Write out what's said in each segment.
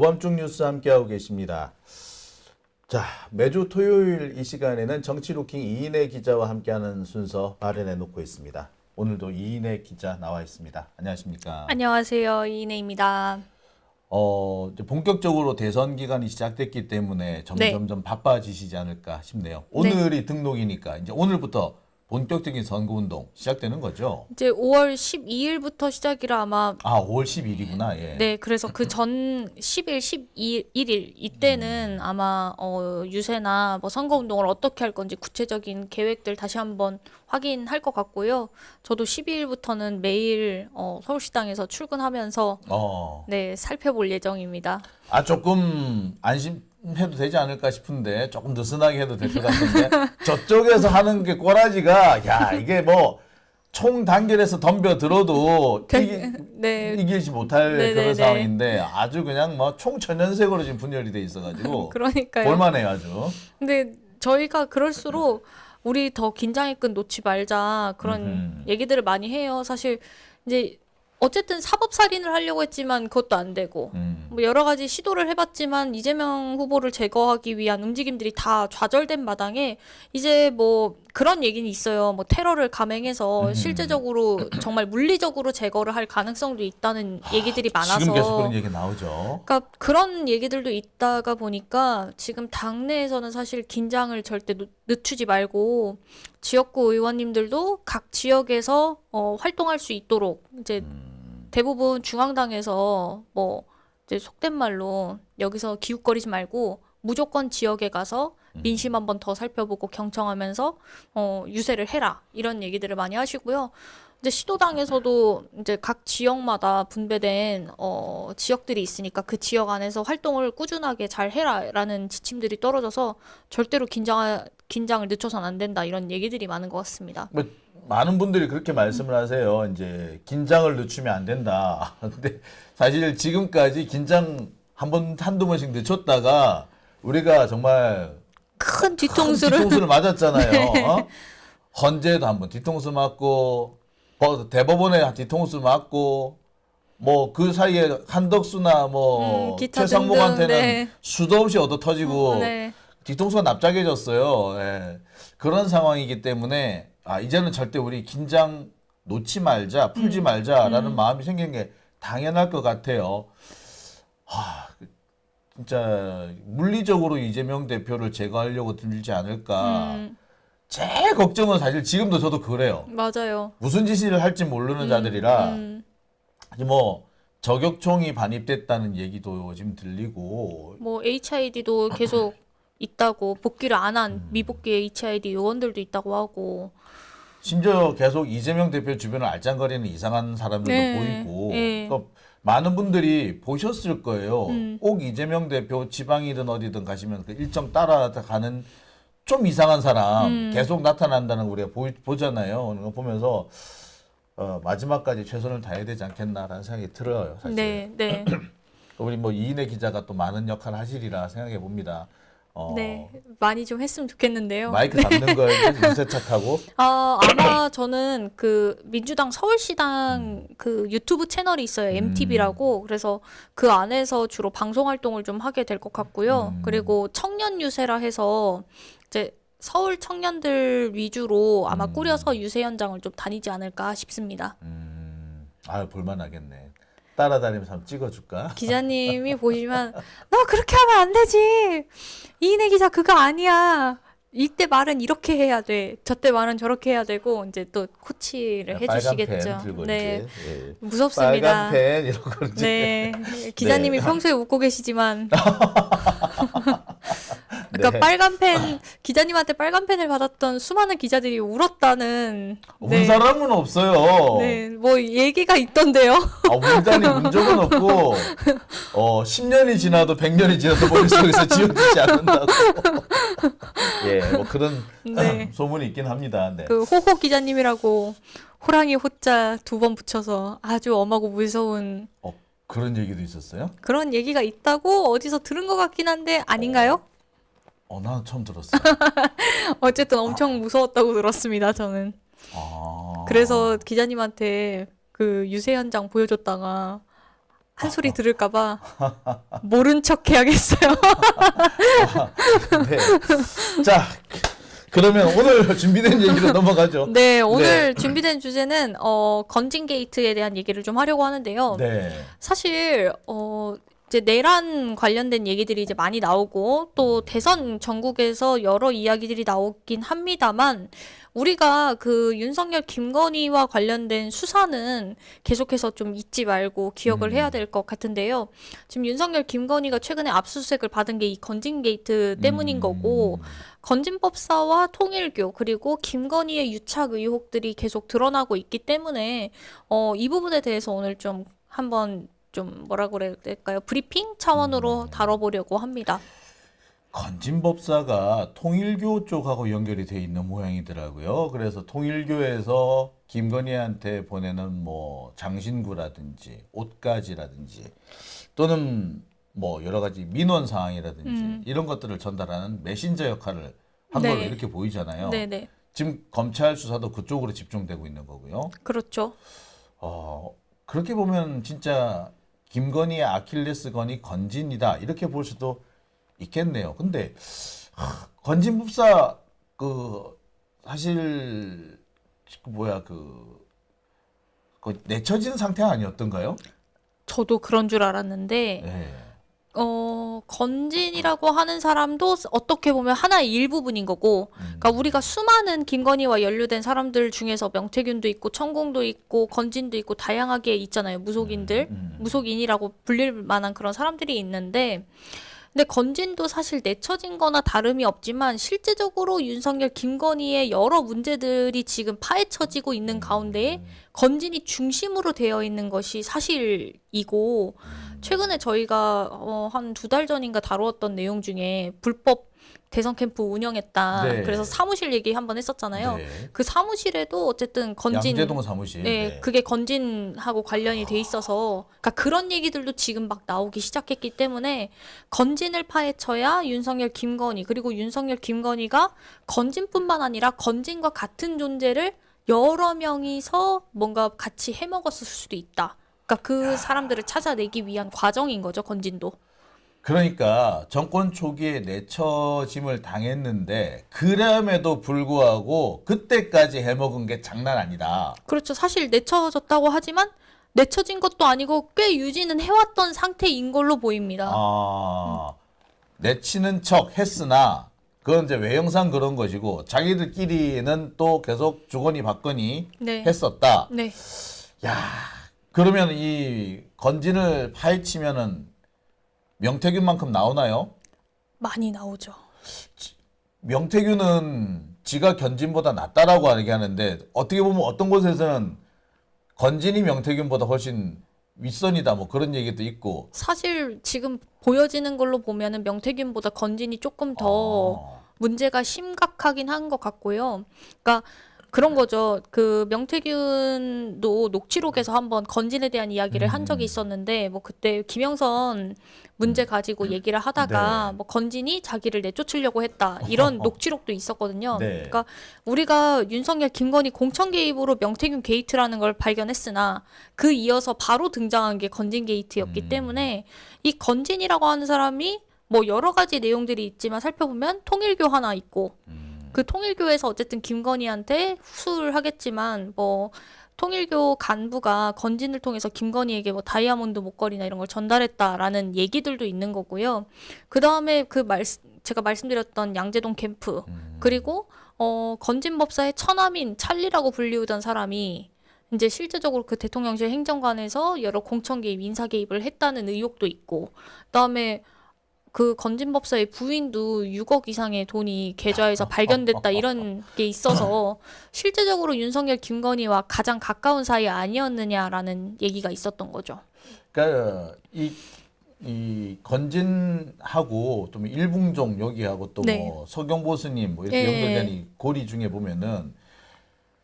오밤중 뉴스 함께하고 계십니다. 자, 매주 토요일 이 시간에는 정치루킹 이인혜 기자와 함께하는 순서 마련해 놓고 있습니다. 오늘도 이인혜 기자 나와 있습니다. 안녕하십니까? 안녕하세요. 이인혜입니다. 이제 본격적으로 대선 기간이 시작됐기 때문에 점점 바빠지시지 않을까 싶네요. 오늘이 등록이니까 이제 오늘부터 본격적인 선거운동 시작되는 거죠? 이제 5월 12일부터 시작이라 아마 5월 10일이구나. 예. 네, 그래서 그 전 10일, 12일, 1일 이때는 아마 유세나 뭐 선거운동을 어떻게 할 건지 구체적인 계획들 다시 한번 확인할 것 같고요. 저도 12일부터는 매일 서울시당에서 출근하면서 네, 살펴볼 예정입니다. 조금 안심해도 되지 않을까 싶은데 조금 느슨하게 해도 될 것 같은데 저쪽에서 하는 게 꼬라지가 야 이게 뭐 총 단결해서 덤벼 들어도 이기지 못할 그런 상황인데 아주 그냥 뭐 총천연색으로 지금 분열이 돼 있어가지고 그러니까요. 볼만해요 아주. 근데 저희가 그럴수록 우리 더 긴장의 끈 놓지 말자 그런 얘기들을 많이 해요. 사실 이제 어쨌든 사법살인을 하려고 했지만 그것도 안 되고 뭐 여러 가지 시도를 해봤지만 이재명 후보를 제거하기 위한 움직임들이 다 좌절된 마당에 이제 뭐 그런 얘기는 있어요. 뭐 테러를 감행해서 실제적으로 정말 물리적으로 제거를 할 가능성도 있다는 얘기들이 많아서 지금 계속 그런 얘기 나오죠. 그러니까 그런 얘기들도 있다가 보니까 지금 당내에서는 사실 긴장을 절대 늦추지 말고 지역구 의원님들도 각 지역에서 활동할 수 있도록 이제 대부분 중앙당에서 뭐 이제 속된 말로 여기서 기웃거리지 말고 무조건 지역에 가서 민심 한번 더 살펴보고 경청하면서 유세를 해라 이런 얘기들을 많이 하시고요. 이제 시도당에서도 이제 각 지역마다 분배된 지역들이 있으니까 그 지역 안에서 활동을 꾸준하게 잘 해라라는 지침들이 떨어져서 절대로 긴장을 늦춰서는 안 된다 이런 얘기들이 많은 것 같습니다. 뭐 많은 분들이 그렇게 말씀을 하세요. 이제 긴장을 늦추면 안 된다. 근데 사실 지금까지 긴장 한두 번씩 늦췄다가 우리가 정말 큰 뒤통수를 맞았잖아요. 헌재도 한번 뒤통수 맞고 대법원에 뒤통수 맞고 뭐 그 사이에 한덕수나 뭐 최상목한테는 수도 없이 얻어 터지고 뒤통수가 납작해졌어요. 예. 그런 상황이기 때문에 이제는 절대 우리 긴장 놓지 말자, 풀지 말자라는 마음이 생기는 게 당연할 것 같아요. 진짜 물리적으로 이재명 대표를 제거하려고 들지 않을까. 제일 걱정은 사실 지금도 저도 그래요. 맞아요. 무슨 짓을 할지 모르는 자들이라 뭐 저격총이 반입됐다는 얘기도 지금 들리고 뭐 HID도 계속 있다고 복귀를 안 한 미복귀 HID 요원들도 있다고 하고 심지어 계속 이재명 대표 주변을 알짱거리는 이상한 사람들도 보이고 그러니까 많은 분들이 보셨을 거예요. 꼭 이재명 대표 지방이든 어디든 가시면 그 일정 따라가는 좀 이상한 사람 계속 나타난다는 거 우리가 보잖아요. 그런 거 보면서 마지막까지 최선을 다해야 되지 않겠나라는 생각이 들어요. 사실. 네. 우리 뭐 이인혜 기자가 또 많은 역할을 하시리라 생각해 봅니다. 네, 많이 좀 했으면 좋겠는데요. 마이크 잡는 거에 유세차 타고? 아마 저는 그 민주당 서울시당 그 유튜브 채널이 있어요. MTV라고. 그래서 그 안에서 주로 방송 활동을 좀 하게 될 것 같고요. 그리고 청년 유세라 해서 이제 서울 청년들 위주로 아마 꾸려서 유세 현장을 좀 다니지 않을까 싶습니다. 볼만하겠네. 따라다니면서 한번 찍어줄까? 기자님이 보시면 너 그렇게 하면 안 되지. 이인혜 기자 그거 아니야. 이때 말은 이렇게 해야 돼. 저때 말은 저렇게 해야 되고 이제 또 코치를 해주시겠죠. 빨간 펜 들고 네, 이제. 무섭습니다. 빨간 펜 이런 거 이제. 네, 기자님이 평소에 웃고 계시지만. 그러니까 빨간 펜 기자님한테 빨간 펜을 받았던 수많은 기자들이 울었다는. 운 사람은 없어요. 네, 뭐 얘기가 있던데요. 울다니 운 적은 없고 10년이 지나도 100년이 지나도 머릿속에서 지워지지 않는다고. 예, 뭐 그런 소문이 있긴 합니다. 네. 그 호호 기자님이라고 호랑이 호자 2번 붙여서 아주 엄하고 무서운 그런 얘기도 있었어요? 그런 얘기가 있다고 어디서 들은 것 같긴 한데 아닌가요? 나는 처음 들었어요. 어쨌든 엄청 무서웠다고 들었습니다, 저는. 그래서 기자님한테 그 유세 현장 보여줬다가 한 소리 들을까봐 모른 척 해야겠어요. 네. 자, 그러면 오늘 준비된 얘기로 넘어가죠. 네, 오늘 준비된 주제는 건진 게이트에 대한 얘기를 좀 하려고 하는데요. 네. 사실 이제 내란 관련된 얘기들이 이제 많이 나오고 또 대선 전국에서 여러 이야기들이 나오긴 합니다만 우리가 그 윤석열 김건희와 관련된 수사는 계속해서 좀 잊지 말고 기억을 해야 될 것 같은데요. 지금 윤석열 김건희가 최근에 압수수색을 받은 게 이 건진 게이트 때문인 거고 건진법사와 통일교 그리고 김건희의 유착 의혹들이 계속 드러나고 있기 때문에 이 부분에 대해서 오늘 좀 한번 좀 뭐라고 그래야 될까요? 브리핑 차원으로 다뤄보려고 합니다. 건진법사가 통일교 쪽하고 연결이 돼 있는 모양이더라고요. 그래서 통일교에서 김건희한테 보내는 뭐 장신구라든지 옷가지라든지 또는 뭐 여러 가지 민원 사항이라든지 이런 것들을 전달하는 메신저 역할을 한 걸로 네. 이렇게 보이잖아요. 네네. 지금 검찰 수사도 그쪽으로 집중되고 있는 거고요. 그렇죠. 그렇게 보면 진짜 김건희의 아킬레스건이 건진이다 이렇게 볼 수도 있겠네요. 근데 건진법사 그 사실 그 내쳐진 상태 아니었던가요? 저도 그런 줄 알았는데 네. 건진이라고 하는 사람도 어떻게 보면 하나의 일부분인 거고, 그러니까 우리가 수많은 김건희와 연루된 사람들 중에서 명태균도 있고, 천공도 있고, 건진도 있고, 다양하게 있잖아요. 무속인들, 무속인이라고 불릴 만한 그런 사람들이 있는데, 근데 건진도 사실 내쳐진 거나 다름이 없지만, 실제적으로 윤석열, 김건희의 여러 문제들이 지금 파헤쳐지고 있는 가운데에 건진이 중심으로 되어 있는 것이 사실이고, 최근에 저희가 한 2달 전인가 다루었던 내용 중에 불법 대선 캠프 운영했다. 네. 그래서 사무실 얘기 한번 했었잖아요. 네. 그 사무실에도 어쨌든 건진, 양재동 사무실. 네, 네. 그게 건진하고 관련이 돼 있어서, 그러니까 그런 얘기들도 지금 막 나오기 시작했기 때문에 건진을 파헤쳐야 윤석열, 김건희, 그리고 윤석열, 김건희가 건진뿐만 아니라 건진과 같은 존재를 여러 명이서 뭔가 같이 해먹었을 수도 있다. 그러니까 그 사람들을 찾아내기 위한 과정인 거죠, 건진도. 그러니까 정권 초기에 내처짐을 당했는데 그럼에도 불구하고 그때까지 해먹은 게 장난 아니다. 그렇죠. 사실 내쳐졌다고 하지만 내쳐진 것도 아니고 꽤 유지는 해왔던 상태인 걸로 보입니다. 내치는 척 했으나 그건 이제 외형상 그런 것이고 자기들끼리는 또 계속 주거니 받거니 네. 했었다. 네. 야, 그러면 이 건진을 파헤치면은 명태균만큼 나오나요? 많이 나오죠. 명태균은 지가 건진보다 낫다라고 얘기하는데 어떻게 보면 어떤 곳에서는 건진이 명태균보다 훨씬 윗선이다 뭐 그런 얘기도 있고. 사실 지금 보여지는 걸로 보면은 명태균보다 건진이 조금 더 문제가 심각하긴 한 것 같고요. 그러니까 그런 거죠. 그 명태균도 녹취록에서 한번 건진에 대한 이야기를 한 적이 있었는데 뭐 그때 김영선 문제 가지고 얘기를 하다가 네. 뭐 건진이 자기를 내쫓으려고 했다. 이런 녹취록도 있었거든요. 네. 그러니까 우리가 윤석열, 김건희 공천 개입으로 명태균 게이트라는 걸 발견했으나 그 이어서 바로 등장한 게 건진 게이트였기 때문에 이 건진이라고 하는 사람이 뭐 여러 가지 내용들이 있지만 살펴보면 통일교 하나 있고 그 통일교에서 어쨌든 김건희한테 후술 하겠지만 뭐 통일교 간부가 건진을 통해서 김건희에게 뭐 다이아몬드 목걸이나 이런 걸 전달했다라는 얘기들도 있는 거고요. 그 다음에 제가 말씀드렸던 양재동 캠프 그리고 건진법사의 처남인 찰리라고 불리우던 사람이 이제 실제적으로 그 대통령실 행정관에서 여러 공천 개입, 인사 개입을 했다는 의혹도 있고, 그다음에 그 건진법사의 부인도 6억 이상의 돈이 계좌에서 발견됐다 이런 게 있어서 실제적으로 윤석열, 김건희와 가장 가까운 사이 아니었느냐라는 얘기가 있었던 거죠. 그러니까 이 건진하고 또 일붕종 여기하고 또 네. 뭐 서경보 스님 뭐 이렇게 연결된 이 고리 중에 보면은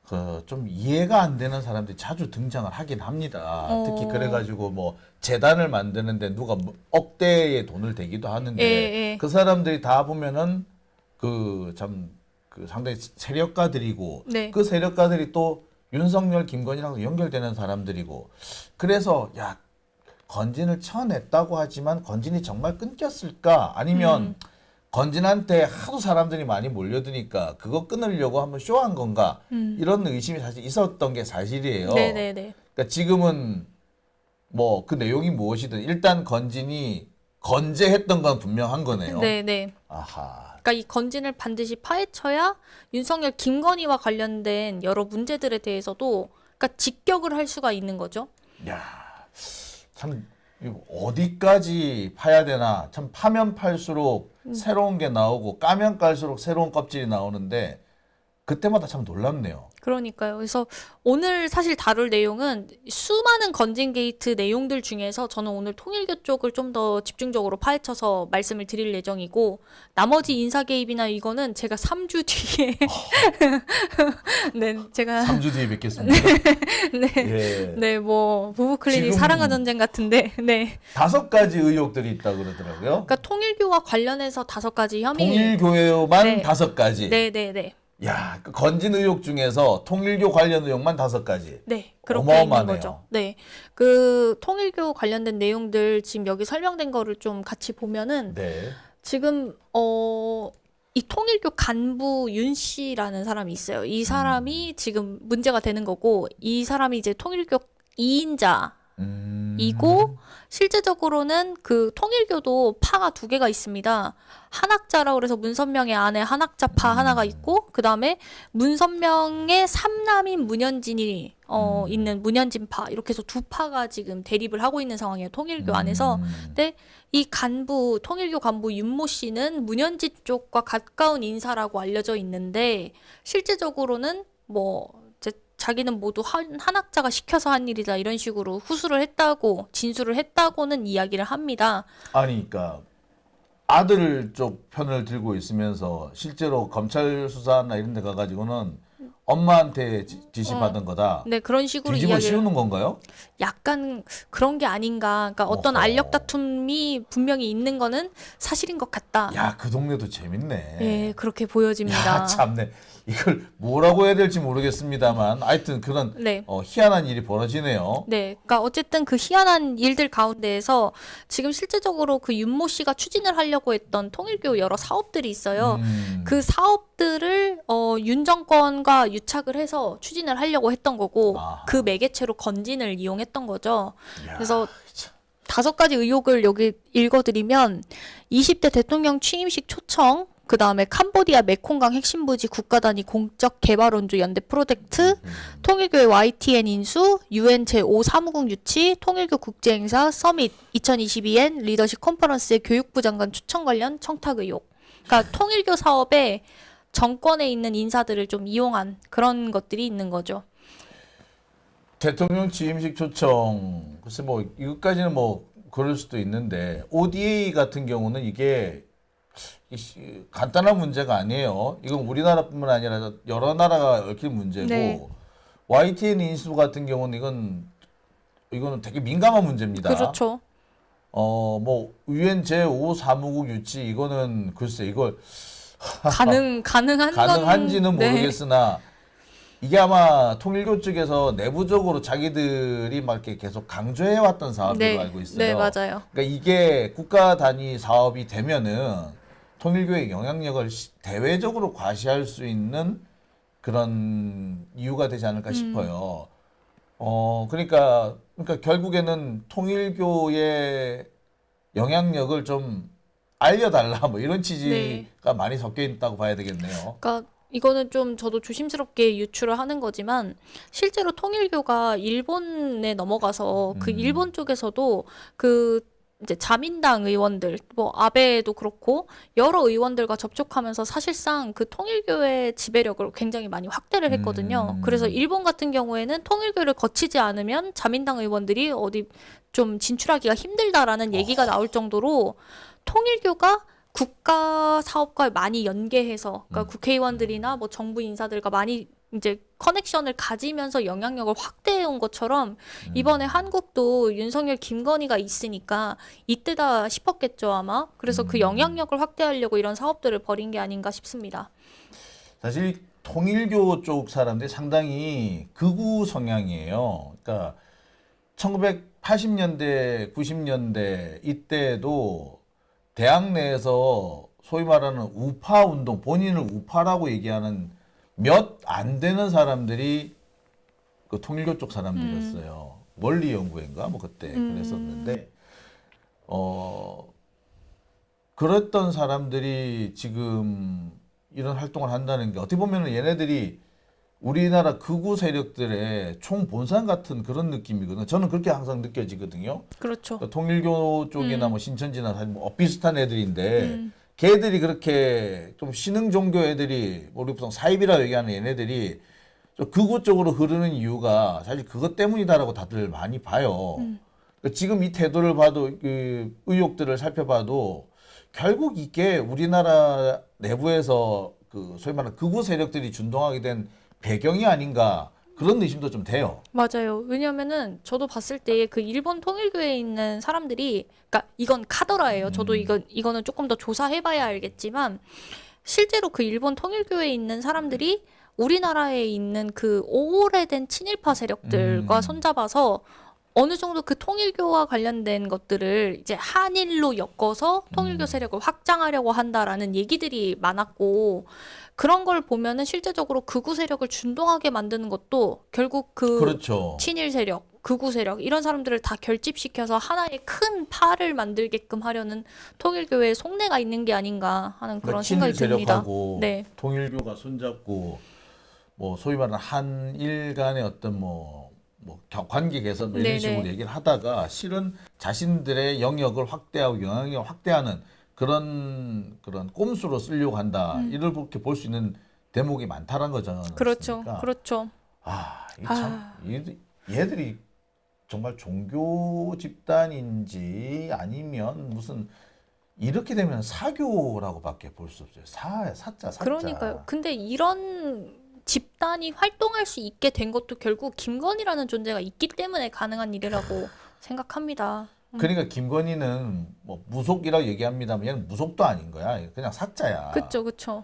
그 좀 이해가 안 되는 사람들이 자주 등장을 하긴 합니다. 특히 그래가지고 뭐 재단을 만드는데 누가 뭐 억대의 돈을 대기도 하는데 예. 그 사람들이 다 보면은 그 상당히 세력가들이고 네. 그 세력가들이 또 윤석열, 김건희랑 연결되는 사람들이고 그래서 야 건진을 쳐냈다고 하지만 건진이 정말 끊겼을까? 아니면 건진한테 하도 사람들이 많이 몰려드니까 그거 끊으려고 한번 쇼한 건가? 이런 의심이 사실 있었던 게 사실이에요. 네네네. 그러니까 지금은 뭐 그 내용이 무엇이든 일단 건진이 건재했던 건 분명한 거네요. 네네. 아하. 그러니까 이 건진을 반드시 파헤쳐야 윤석열, 김건희와 관련된 여러 문제들에 대해서도 그러니까 직격을 할 수가 있는 거죠. 야, 참 이거 어디까지 파야 되나? 참 파면 팔수록 새로운 게 나오고 까면 깔수록 새로운 껍질이 나오는데 그때마다 참 놀랍네요. 그러니까요. 그래서 오늘 사실 다룰 내용은 수많은 건진 게이트 내용들 중에서 저는 오늘 통일교 쪽을 좀 더 집중적으로 파헤쳐서 말씀을 드릴 예정이고 나머지 인사 개입이나 이거는 제가 3주 뒤에 네, 제가 3주 뒤에 뵙겠습니다. 네. 예. 네, 뭐 부부 클리닉 지금 사랑과 전쟁 같은데. 네. 5가지 의혹들이 있다고 그러더라고요. 그러니까 통일교와 관련해서 5가지 혐의. 통일교회만 네. 5가지. 네, 네, 네. 야, 그 건진 의혹 중에서 통일교 관련 의혹만 5가지. 네, 그렇게 있는 어마어마하네요. 거죠. 네, 그 통일교 관련된 내용들 지금 여기 설명된 거를 좀 같이 보면은 네. 지금 이 통일교 간부 윤 씨라는 사람이 있어요. 이 사람이 지금 문제가 되는 거고 이 사람이 이제 통일교 2인자. 이고 실제적으로는 그 통일교도 파가 2개가 있습니다. 한학자라고 그래서 문선명의 아내 한학자파 하나가 있고 그 다음에 문선명의 삼남인 문현진이 있는 문현진파 이렇게 해서 2파가 지금 대립을 하고 있는 상황이에요. 통일교 안에서. 근데 이 간부 통일교 간부 윤모 씨는 문현진 쪽과 가까운 인사라고 알려져 있는데 실제적으로는 뭐 자기는 모두 한학자가 시켜서 한 일이다 이런 식으로 후수를 했다고 진술을 했다고는 이야기를 합니다. 아니, 그러니까 아들 쪽 편을 들고 있으면서 실제로 검찰 수사나 이런 데 가가지고는 엄마한테 지시받은 거다. 네, 그런 식으로 뒤집어 이야기를 씌우는 건가요? 약간 그런 게 아닌가. 그러니까 어떤 어허. 알력 다툼이 분명히 있는 거는 사실인 것 같다. 야, 그 동네도 재밌네. 예, 그렇게 보여집니다. 야, 참네. 이걸 뭐라고 해야 될지 모르겠습니다만 하여튼 그런 네. 희한한 일이 벌어지네요. 네, 그러니까 어쨌든 그 희한한 일들 가운데에서 지금 실제적으로 그 윤모 씨가 추진을 하려고 했던 통일교 여러 사업들이 있어요. 그 사업들을 윤 정권과 유착을 해서 추진을 하려고 했던 거고 아하. 그 매개체로 건진을 이용했던 거죠. 야, 그래서 참. 5가지 의혹을 여기 읽어드리면 20대 대통령 취임식 초청, 그 다음에 캄보디아 메콩강 핵심 부지 국가단위 공적 개발원조 연대 프로젝트, 통일교의 YTN 인수, UN 제5사무국 유치, 통일교 국제행사 서밋 2022엔 리더십 컨퍼런스의 교육부 장관 초청 관련 청탁 의혹. 그러니까 통일교 사업에 정권에 있는 인사들을 좀 이용한 그런 것들이 있는 거죠. 대통령 취임식 초청 글쎄 뭐 이것까지는 뭐 그럴 수도 있는데 ODA 같은 경우는 이게 간단한 문제가 아니에요. 이건 우리나라뿐만 아니라 여러 나라가 얽힌 문제고 네. YTN 인수 같은 경우는 이거는 되게 민감한 문제입니다. 그렇죠. 뭐 UN 제5 사무국 유치 이거는 글쎄 이걸 가능한 가능한지는 건, 모르겠으나 이게 아마 통일교 쪽에서 내부적으로 자기들이 막 이렇게 계속 강조해왔던 사업으로 알고 있어요. 네, 맞아요. 그러니까 이게 국가 단위 사업이 되면은 통일교의 영향력을 대외적으로 과시할 수 있는 그런 이유가 되지 않을까 싶어요. 그러니까 결국에는 통일교의 영향력을 좀 알려달라 뭐 이런 취지가 많이 섞여 있다고 봐야 되겠네요. 그러니까 이거는 좀 저도 조심스럽게 유추를 하는 거지만 실제로 통일교가 일본에 넘어가서 그 일본 쪽에서도 그 이제 자민당 의원들, 뭐 아베도 그렇고 여러 의원들과 접촉하면서 사실상 그 통일교의 지배력을 굉장히 많이 확대를 했거든요. 그래서 일본 같은 경우에는 통일교를 거치지 않으면 자민당 의원들이 어디 좀 진출하기가 힘들다라는 얘기가 나올 정도로 통일교가 국가 사업과 많이 연계해서 그러니까 국회의원들이나 뭐 정부 인사들과 많이 이제 커넥션을 가지면서 영향력을 확대해 온 것처럼 이번에 한국도 윤석열 김건희가 있으니까 이때다 싶었겠죠 아마. 그래서 그 영향력을 확대하려고 이런 사업들을 벌인 게 아닌가 싶습니다. 사실 통일교 쪽 사람들이 상당히 극우 성향이에요. 그러니까 80년대, 90년대 이때도 대학 내에서 소위 말하는 우파 운동, 본인을 우파라고 얘기하는 몇 안 되는 사람들이 그 통일교 쪽 사람들이었어요. 원리연구회인가 뭐 그때 그랬었는데 그랬던 사람들이 지금 이런 활동을 한다는 게 어떻게 보면은 얘네들이 우리나라 극우 세력들의 총본산 같은 그런 느낌이거든요. 저는 그렇게 항상 느껴지거든요. 그렇죠. 그러니까 통일교 쪽이나 뭐 신천지나 사실 뭐 비슷한 애들인데 걔들이 그렇게 좀 신흥 종교 애들이 우리 보통 사입이라고 얘기하는 얘네들이 좀 극우 쪽으로 흐르는 이유가 사실 그것 때문이다라고 다들 많이 봐요. 그러니까 지금 이 태도를 봐도 그 의혹들을 살펴봐도 결국 이게 우리나라 내부에서 그 소위 말하는 극우 세력들이 준동하게 된 배경이 아닌가 그런 의심도 좀 돼요. 맞아요. 왜냐면은 저도 봤을 때 그 일본 통일교에 있는 사람들이, 그러니까 이건 카더라예요. 저도 이거는 조금 더 조사해봐야 알겠지만 실제로 그 일본 통일교에 있는 사람들이 우리나라에 있는 그 오래된 친일파 세력들과 손잡아서 어느 정도 그 통일교와 관련된 것들을 이제 한일로 엮어서 통일교 세력을 확장하려고 한다라는 얘기들이 많았고, 그런 걸 보면은 실제적으로 극우 세력을 준동하게 만드는 것도 결국 그 그렇죠. 친일 세력, 극우 세력 이런 사람들을 다 결집시켜서 하나의 큰 파를 만들게끔 하려는 통일교의 속내가 있는 게 아닌가 하는 그런 생각이 친일 듭니다. 세력하고 네. 통일교가 손잡고 뭐 소위 말하는 한일 간의 어떤 관계 개선 뭐 이런 네네. 식으로 얘기를 하다가 실은 자신들의 영역을 확대하고 영향력을 확대하는 그런 꼼수로 쓰려고 한다. 이렇게 볼 수 있는 대목이 많다는 거죠. 그렇죠. 그렇죠. 얘들이 정말 종교 집단인지 아니면 무슨 이렇게 되면 사교라고밖에 볼 수 없어요. 사자. 그러니까요. 근데 이런 집단이 활동할 수 있게 된 것도 결국 김건희라는 존재가 있기 때문에 가능한 일이라고 생각합니다. 그러니까 김건희는 뭐 무속이라고 얘기합니다만 얘는 무속도 아닌 거야. 그냥 사자야. 그쵸. 참.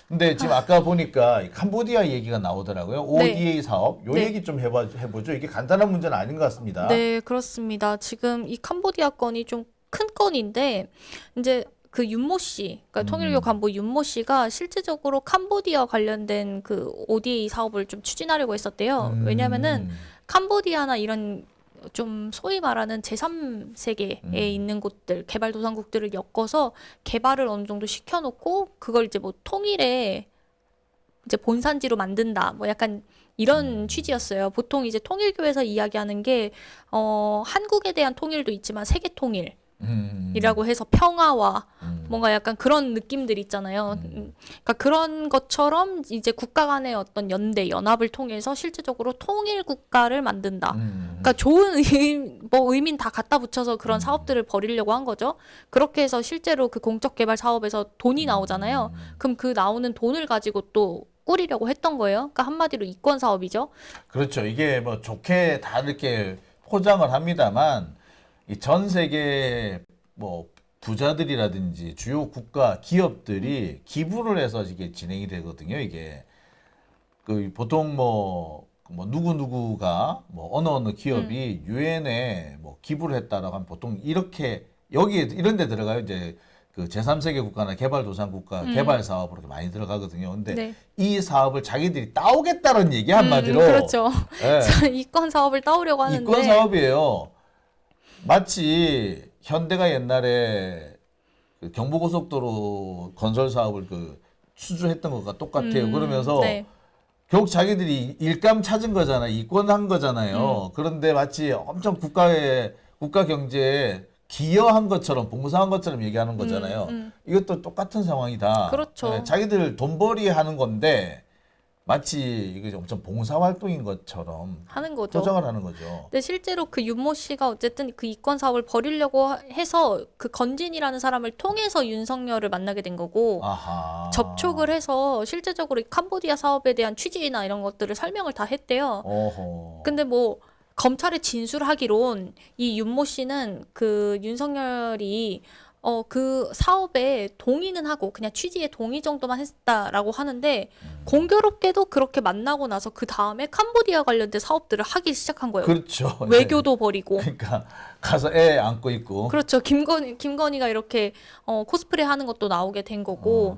근데 지금 아까 보니까 이 캄보디아 얘기가 나오더라고요. ODA 사업. 요 네. 얘기 좀 해보죠. 이게 간단한 문제는 아닌 것 같습니다. 네, 그렇습니다. 지금 이 캄보디아 건이 좀 큰 건인데, 이제 그 윤모 씨, 그러니까 통일교 간부 윤모 씨가 실질적으로 캄보디아 관련된 그 ODA 사업을 좀 추진하려고 했었대요. 왜냐면은 캄보디아나 이런 좀 소위 말하는 제3세계에 있는 곳들, 개발도상국들을 엮어서 개발을 어느 정도 시켜놓고 그걸 이제 뭐 통일의 이제 본산지로 만든다. 뭐 약간 이런 취지였어요. 보통 이제 통일교에서 이야기하는 게 한국에 대한 통일도 있지만 세계 통일. 이라고 해서 평화와 뭔가 약간 그런 느낌들 있잖아요. 그러니까 그런 것처럼 이제 국가 간의 어떤 연대, 연합을 통해서 실질적으로 통일 국가를 만든다. 그러니까 좋은 의미는 다 갖다 붙여서 그런 사업들을 벌이려고 한 거죠. 그렇게 해서 실제로 그 공적 개발 사업에서 돈이 나오잖아요. 그럼 그 나오는 돈을 가지고 또 꾸리려고 했던 거예요. 그러니까 한마디로 이권 사업이죠. 그렇죠. 이게 뭐 좋게 다 이렇게 포장을 합니다만 이 전 세계 뭐 부자들이라든지 주요 국가 기업들이 기부를 해서 이게 진행이 되거든요. 이게 그 보통 뭐 누구누구가 뭐 어느 기업이 유엔에 뭐 기부를 했다라고 하면 보통 이렇게 여기에 이런 데 들어가요. 이제 그 제3세계 국가나 개발도상국가 개발 사업으로 많이 들어가거든요. 근데 네. 이 사업을 자기들이 따오겠다는 얘기 한마디로 그렇죠. 예. 이권 사업을 따오려고 하는데 이권 사업이에요. 마치 현대가 옛날에 그 경부고속도로 건설 사업을 그 수주했던 것과 똑같아요. 그러면서 네. 결국 자기들이 일감 찾은 거잖아요. 이권한 거잖아요. 그런데 마치 엄청 국가 경제에 기여한 것처럼 봉사한 것처럼 얘기하는 거잖아요. 이것도 똑같은 상황이다. 그렇죠. 네, 자기들 돈벌이 하는 건데 마치 이게 엄청 봉사활동인 것처럼 하는 거죠. 포장을 하는 거죠. 근데 실제로 그 윤모 씨가 어쨌든 그 이권 사업을 벌이려고 해서 그 건진이라는 사람을 통해서 윤석열을 만나게 된 거고 아하. 접촉을 해서 실제적으로 이 캄보디아 사업에 대한 취지나 이런 것들을 설명을 다 했대요. 어허. 근데 뭐 검찰에 진술하기론 이 윤모 씨는 그 윤석열이 그 사업에 동의는 하고 그냥 취지에 동의 정도만 했다라고 하는데 공교롭게도 그렇게 만나고 나서 그 다음에 캄보디아 관련된 사업들을 하기 시작한 거예요. 그렇죠. 외교도 버리고. 그러니까 가서 애 안고 있고. 그렇죠. 김건희가 이렇게 코스프레 하는 것도 나오게 된 거고.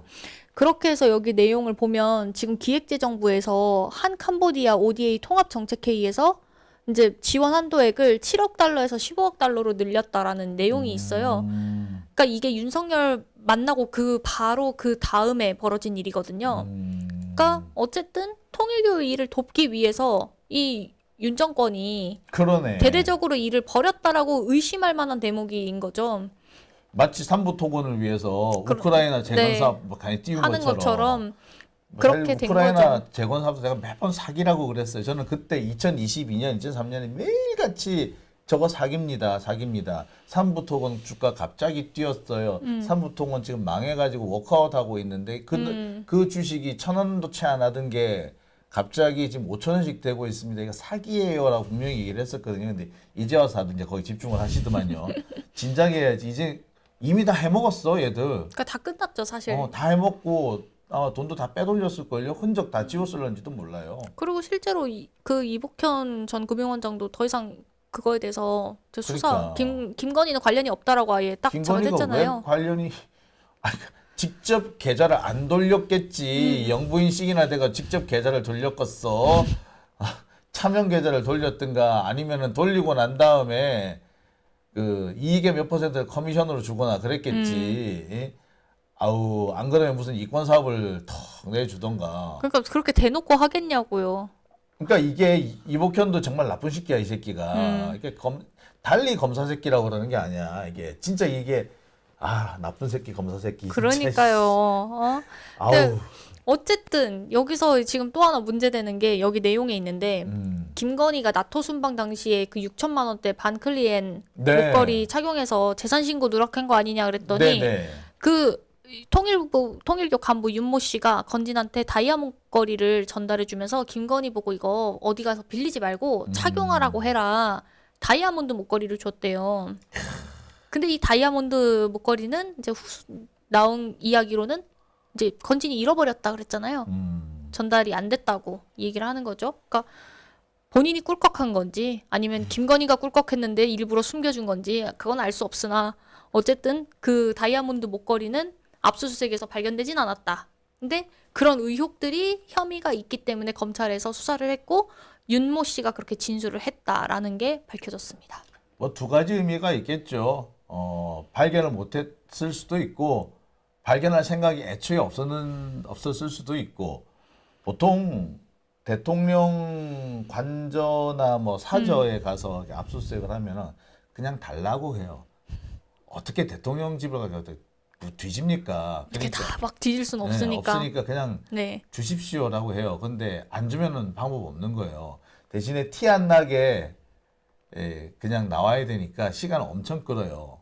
그렇게 해서 여기 내용을 보면 지금 기획재정부에서 한 캄보디아 ODA 통합정책회의에서 이제 지원 한도액을 7억 달러에서 15억 달러로 늘렸다라는 내용이 있어요. 그러니까 이게 윤석열 만나고 바로 그 다음에 벌어진 일이거든요. 그러니까 어쨌든 통일교 일을 돕기 위해서 이 윤 정권이 그러네. 대대적으로 일을 벌였다라고 의심할 만한 대목인 거죠. 마치 삼부 토건을 위해서 우크라이나 재건 사업 뭐 간이 띄운 하는 것처럼 그렇게 된 우크라이나 거죠. 재건 사업도 제가 몇 번 사기라고 그랬어요. 저는 그때 2022년, 2023년에 매일같이 저거 사기입니다. 삼부 토건 주가 갑자기 뛰었어요. 삼부 토건 지금 망해가지고 워크아웃 하고 있는데 그 주식이 1,000원도 채 안 하던 게 갑자기 지금 5,000원씩 되고 있습니다. 이거 사기예요라고 분명히 얘기를 했었거든요. 근데 이제 와서 이제 거기 집중을 하시더만요. 진작에 이제 이미 다 해먹었어 얘들. 그러니까 다 끝났죠 사실. 다 해먹고 돈도 다 빼돌렸을걸요. 흔적 다 지웠을런지도 몰라요. 그리고 실제로 그 이복현 전 금융원장도 더 이상 그거에 대해서 수사 그러니까. 김건희는 관련이 없다라고 아예 딱 김건희가 전했잖아요. 왜 관련이 직접 계좌를 안 돌렸겠지. 영부인식이나 돼가 직접 계좌를 돌렸겠어. 차명 계좌를 돌렸든가 아니면은 돌리고 난 다음에 그 이익의 몇 퍼센트를 커미션으로 주거나 그랬겠지. 아우 안 그러면 무슨 이권 사업을 턱 내주던가. 그러니까 그렇게 대놓고 하겠냐고요. 그러니까 이게 이복현도 정말 나쁜 새끼야 이 새끼가. 이게 달리 검사 새끼라고 그러는 게 아니야. 이게 진짜 이게 나쁜 새끼 검사 새끼. 그러니까요. 아우. 어쨌든 여기서 지금 또 하나 문제되는 게 여기 내용에 있는데 김건희가 나토 순방 당시에 그 6천만 원대 반클리엔 목걸이 착용해서 재산 신고 누락한 거 아니냐 그랬더니 그 통일교 간부 윤모 씨가 건진한테 다이아 목걸이를 전달해 주면서 김건희 보고 이거 어디 가서 빌리지 말고 착용하라고 해라. 다이아몬드 목걸이를 줬대요. 근데 이 다이아몬드 목걸이는 이제 나온 이야기로는 이제 건진이 잃어버렸다 그랬잖아요. 전달이 안 됐다고 얘기를 하는 거죠. 그러니까 본인이 꿀꺽한 건지 아니면 김건희가 꿀꺽했는데 일부러 숨겨준 건지 그건 알 수 없으나 어쨌든 그 다이아몬드 목걸이는 압수수색에서 발견되진 않았다. 근데 그런 의혹들이 혐의가 있기 때문에 검찰에서 수사를 했고 윤모 씨가 그렇게 진술을 했다라는 게 밝혀졌습니다. 뭐 두 가지 의미가 있겠죠. 발견을 못했을 수도 있고 발견할 생각이 애초에 없었을 수도 있고 보통 대통령 관저나 뭐 사저에 가서 압수수색을 하면은 그냥 달라고 해요. 어떻게 대통령 집을 가서 뒤집니까? 이렇게 다 막 뒤질 수는 없으니까. 없으니까 그냥 주십시오라고 해요. 근데 안 주면은 방법 없는 거예요. 대신에 티 안 나게 그냥 나와야 되니까 시간 엄청 끌어요.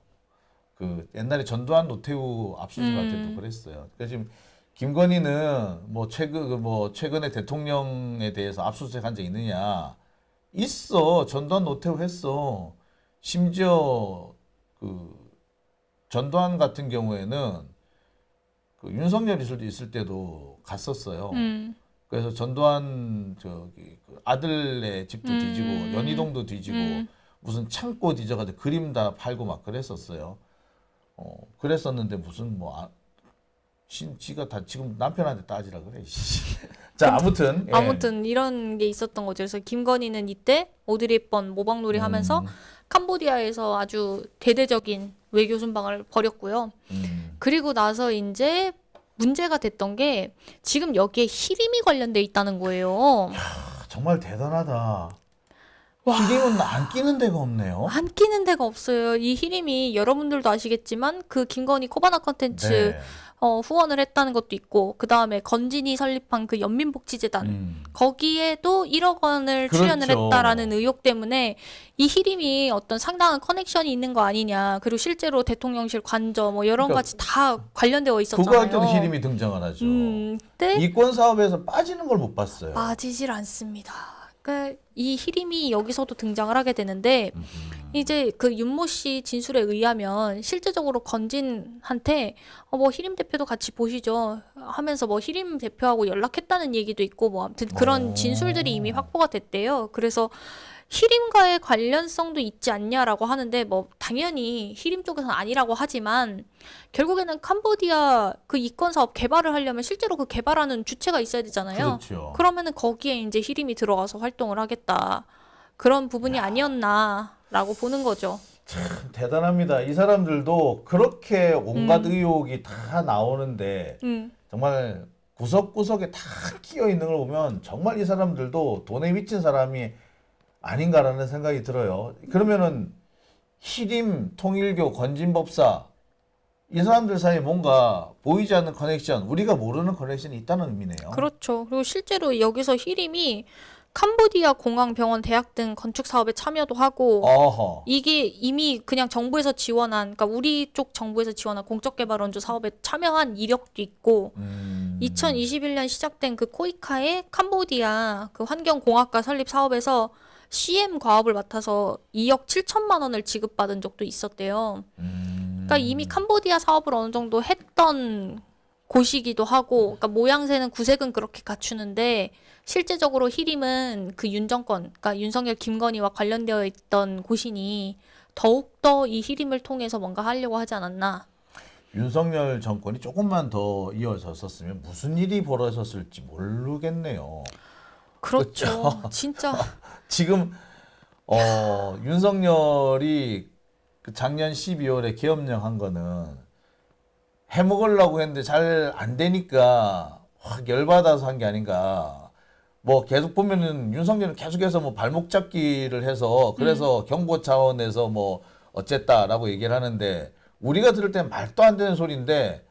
그 옛날에 전두환 노태우 압수수색할 때도 그랬어요. 그러니까 지금 김건희는 뭐 최근에 대통령에 대해서 압수수색한 적 있느냐? 있어. 전두환 노태우 했어. 심지어 그 전두환 같은 경우에는 그 윤석열 있을 때도 갔었어요. 그래서 전두환 그 아들네 집도 뒤지고 연희동도 뒤지고 무슨 창고 뒤져가지고 그림 다 팔고 막 그랬었어요. 그랬었는데 무슨 지가 다 지금 남편한테 따지라 그래. 자 아무튼 이런 게 있었던 거죠. 그래서 김건희는 이때 오드리 헵번 모방놀이 하면서 캄보디아에서 아주 대대적인 외교 순방을 벌였고요. 그리고 나서 이제 문제가 됐던 게 지금 여기에 히림이 관련돼 있다는 거예요. 정말 대단하다. 히림은 안 끼는 데가 없네요. 안 끼는 데가 없어요. 이 히림이 여러분들도 아시겠지만 그 김건희 코바나 컨텐츠 후원을 했다는 것도 있고 그 다음에 건진이 설립한 그 연민복지재단 거기에도 1억 원을 출연을 했다라는 의혹 때문에 이 히림이 어떤 상당한 커넥션이 있는 거 아니냐. 그리고 실제로 대통령실 관저 뭐 여러 가지 다 관련되어 있었잖아요. 그거 할 때도 히림이 등장을 하죠. 근데 이권 사업에서 빠지는 걸 못 봤어요. 빠지질 않습니다. 그러니까 이 히림이 여기서도 등장을 하게 되는데 이제 그 윤모 씨 진술에 의하면 실제적으로 건진한테 뭐 희림 대표도 같이 보시죠 하면서 뭐 희림 대표하고 연락했다는 얘기도 있고 뭐 아무튼 그런 진술들이 이미 확보가 됐대요. 그래서 희림과의 관련성도 있지 않냐라고 하는데 뭐 당연히 희림 쪽에서는 아니라고 하지만 결국에는 캄보디아 그 이권 사업 개발을 하려면 실제로 그 개발하는 주체가 있어야 되잖아요. 그렇죠. 그러면은 거기에 이제 희림이 들어가서 활동을 하겠다. 그런 부분이 아니었나라고 보는 거죠. 참 대단합니다. 이 사람들도 그렇게 온갖 의혹이 다 나오는데 정말 구석구석에 다 끼어 있는 걸 보면 정말 이 사람들도 돈에 미친 사람이 아닌가라는 생각이 들어요. 그러면은 희림, 통일교, 건진법사 이 사람들 사이에 뭔가 보이지 않는 커넥션, 우리가 모르는 커넥션이 있다는 의미네요. 그렇죠. 그리고 실제로 여기서 희림이 캄보디아 공항병원 대학 등 건축 사업에 참여도 하고 어허. 이게 이미 그냥 정부에서 지원한 그러니까 우리 쪽 정부에서 지원한 공적개발원조 사업에 참여한 이력도 있고 2021년 시작된 그 코이카의 캄보디아 그 환경공학과 설립 사업에서 CM 과업을 맡아서 2억 7천만 원을 지급받은 적도 있었대요. 그러니까 이미 캄보디아 사업을 어느 정도 했던 곳이기도 하고, 그러니까 모양새는 구색은 그렇게 갖추는데 실제적으로 희림은 그 윤 정권, 그러니까 윤석열 김건희와 관련되어 있던 곳이니 더욱더 이 희림을 통해서 뭔가 하려고 하지 않았나. 윤석열 정권이 조금만 더 이어졌었으면 무슨 일이 벌어졌을지 모르겠네요. 그렇죠. 진짜. 지금 윤석열이 그 작년 12월에 계엄령 한 거는 해먹으려고 했는데 잘 안 되니까 확 열받아서 한 게 아닌가. 뭐 계속 보면은 윤석열은 계속해서 뭐 발목 잡기를 해서 그래서 경고 차원에서 뭐 어쨌다라고 얘기를 하는데 우리가 들을 땐 말도 안 되는 소리인데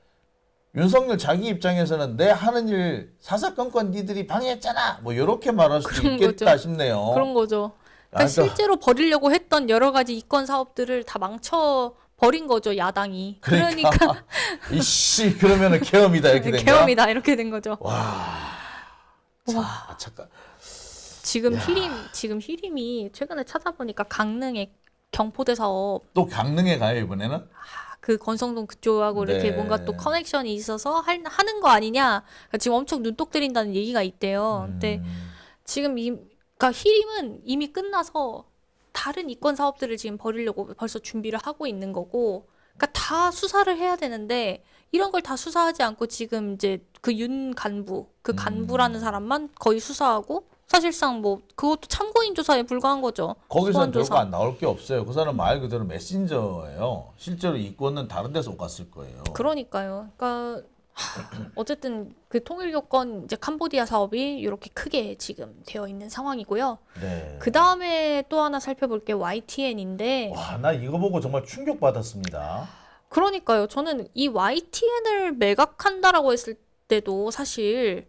윤석열 자기 입장에서는 내 하는 일 사사건건 니들이 방해했잖아 뭐 이렇게 말할 수도 그런 있겠다 거죠. 싶네요. 그런 거죠. 그러니까 실제로 벌이려고 했던 여러 가지 이권 사업들을 다 망쳐 버린 거죠, 야당이. 그러니까 이씨 그러면은 계엄이다 이렇게 된 거야? 계엄이다 이렇게 된 거죠. 와. 잠깐. 지금 희림이 최근에 찾아보니까 강릉의 경포대 사업 또 강릉에 가요 이번에는? 그 건성동 그쪽하고 이렇게 네. 뭔가 또 커넥션이 있어서 하는 거 아니냐. 그러니까 지금 엄청 눈독 들인다는 얘기가 있대요. 근데 지금 그러니까 희림은 이미 끝나서 다른 이권 사업들을 지금 벌이려고 벌써 준비를 하고 있는 거고, 그러니까 다 수사를 해야 되는데 이런 걸 다 수사하지 않고 지금 이제 그 윤 간부, 그 간부라는 사람만 거의 수사하고 사실상 뭐 그것도 참고인 조사에 불과한 거죠. 거기서는 소환 별거 조사. 안 나올 게 없어요. 그 사람 말 그대로 메신저예요. 실제로 이권은 다른 데서 갔을 거예요. 그러니까요. 그러니까 어쨌든 그 통일교권 이제 캄보디아 사업이 이렇게 크게 지금 되어 있는 상황이고요. 네. 그 다음에 또 하나 살펴볼 게 YTN인데, 와, 나 이거 보고 정말 충격받았습니다. 그러니까요. 저는 이 YTN을 매각한다라고 했을 때도 사실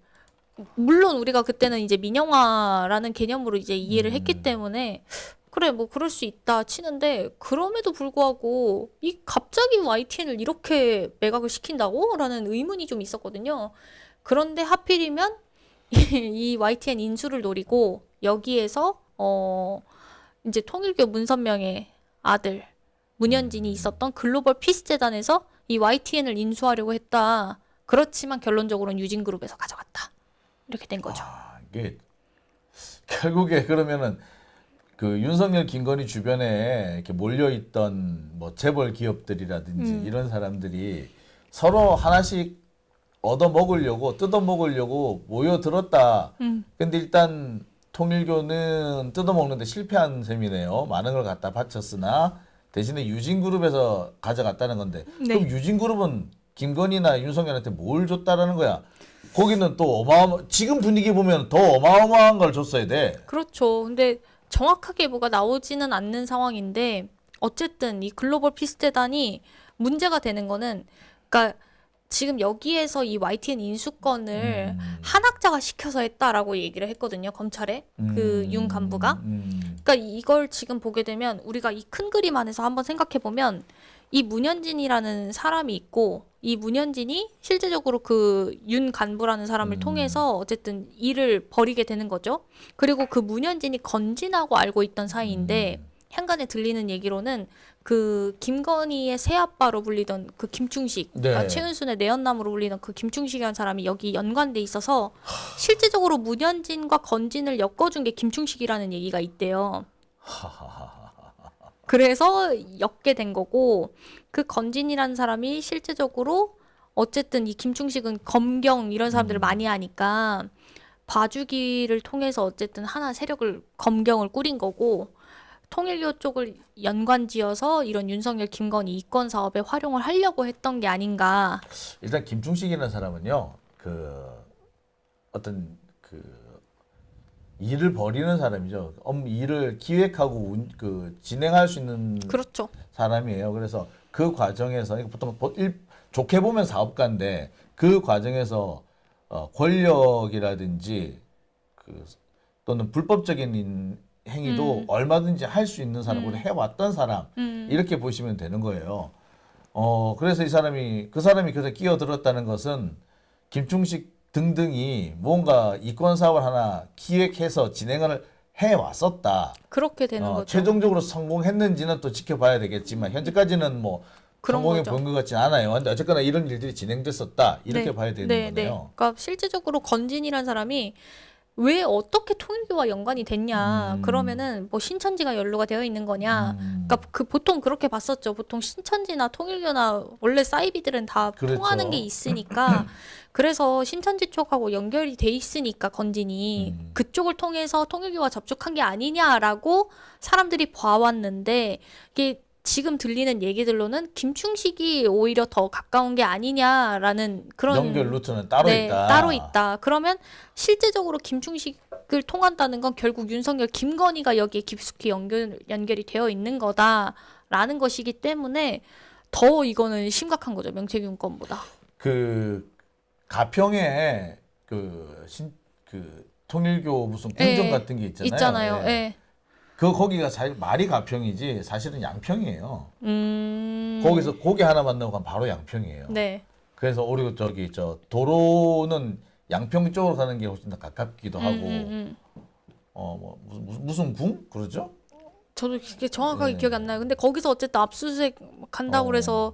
물론 우리가 그때는 이제 민영화라는 개념으로 이제 이해를 했기 때문에 그래 뭐 그럴 수 있다 치는데, 그럼에도 불구하고 이 갑자기 YTN을 이렇게 매각을 시킨다고? 라는 의문이 좀 있었거든요. 그런데 하필이면 이 YTN 인수를 노리고 여기에서 이제 통일교 문선명의 아들 문현진이 있었던 글로벌 피스 재단에서 이 YTN을 인수하려고 했다. 그렇지만 결론적으로는 유진그룹에서 가져갔다. 이렇게 된 거죠. 이게 결국에 그러면은 그 윤석열 김건희 주변에 이렇게 몰려있던 뭐 재벌 기업들이라든지 이런 사람들이 서로 하나씩 얻어 먹으려고 뜯어 먹으려고 모여들었다. 근데 일단 통일교는 뜯어 먹는데 실패한 셈이네요. 많은 걸 갖다 바쳤으나 대신에 유진그룹에서 가져갔다는 건데 네. 그럼 유진그룹은 김건희나 윤석열한테 뭘 줬다라는 거야? 거기는 또 지금 분위기 보면 더 어마어마한 걸 줬어야 돼. 그렇죠. 근데 정확하게 뭐가 나오지는 않는 상황인데 어쨌든 이 글로벌 피스 재단이 문제가 되는 거는, 그러니까 지금 여기에서 이 YTN 인수권을 한학자가 시켜서 했다라고 얘기를 했거든요, 검찰에. 그 윤 간부가. 그러니까 이걸 지금 보게 되면 우리가 이 큰 그림 안에서 한번 생각해 보면 이 문현진이라는 사람이 있고, 이 문현진이 실제적으로 그 윤 간부라는 사람을 통해서 어쨌든 일을 벌이게 되는 거죠. 그리고 그 문현진이 건진하고 알고 있던 사이인데 향간에 들리는 얘기로는 그 김건희의 새아빠로 불리던 그 김충식, 네. 그러니까 최은순의 내연남으로 불리던 그 김충식이라는 사람이 여기 연관돼 있어서 실제적으로 문현진과 건진을 엮어준 게 김충식이라는 얘기가 있대요. 그래서 엮게 된 거고, 그 건진이라는 사람이 실제적으로 어쨌든 이 김충식은 검경 이런 사람들을 많이 하니까 봐주기를 통해서 어쨌든 하나 세력을 검경을 꾸린 거고, 통일교 쪽을 연관지어서 이런 윤석열, 김건희 이권 사업에 활용을 하려고 했던 게 아닌가. 일단 김충식이라는 사람은요, 그 어떤 그 일을 벌이는 사람이죠. 일을 기획하고 그 진행할 수 있는 그렇죠. 사람이에요. 그래서 그 과정에서 보통 좋게 보면 사업가인데 그 과정에서 권력이라든지 또는 불법적인 행위도 얼마든지 할 수 있는 사람으로 해왔던 사람 이렇게 보시면 되는 거예요. 그래서 그 사람이 그래서 끼어들었다는 것은 김충식 등등이 뭔가 이권 사업을 하나 기획해서 진행을 해왔었다. 그렇게 되는 거죠. 최종적으로 성공했는지는 또 지켜봐야 되겠지만 현재까지는 뭐 성공해 본 것 같진 않아요. 근데 어쨌거나 이런 일들이 진행됐었다. 이렇게 봐야 되는 거네요. 네. 그러니까 실제적으로 건진이라는 사람이 왜 어떻게 통일교와 연관이 됐냐? 그러면은 뭐 신천지가 연루가 되어 있는 거냐? 그러니까 그 보통 그렇게 봤었죠. 보통 신천지나 통일교나 원래 사이비들은 다 그렇죠. 통하는 게 있으니까 그래서 신천지 쪽하고 연결이 돼 있으니까 건진이 그쪽을 통해서 통일교와 접촉한 게 아니냐라고 사람들이 봐왔는데 이게 지금 들리는 얘기들로는 김충식이 오히려 더 가까운 게 아니냐라는 그런 연결 루트는 따로 있다. 따로 있다. 그러면 실제적으로 김충식을 통한다는 건 결국 윤석열, 김건희가 여기에 깊숙이 연결이 되어 있는 거다라는 것이기 때문에 더 이거는 심각한 거죠. 명태균 건보다. 그 가평에 그 통일교 무슨 궁전 같은 게 있잖아요. 있잖아요. 예. 거기가 말이 가평이지 사실은 양평이에요. 거기서 고기 하나 만나고 가면 바로 양평이에요. 네. 그래서 우리 도로는 양평 쪽으로 가는 게 훨씬 더 가깝기도 하고 뭐 무슨 궁 그러죠? 저도 그게 정확하게 네. 기억이 안 나요. 근데 거기서 어쨌든 압수수색 간다고 그래서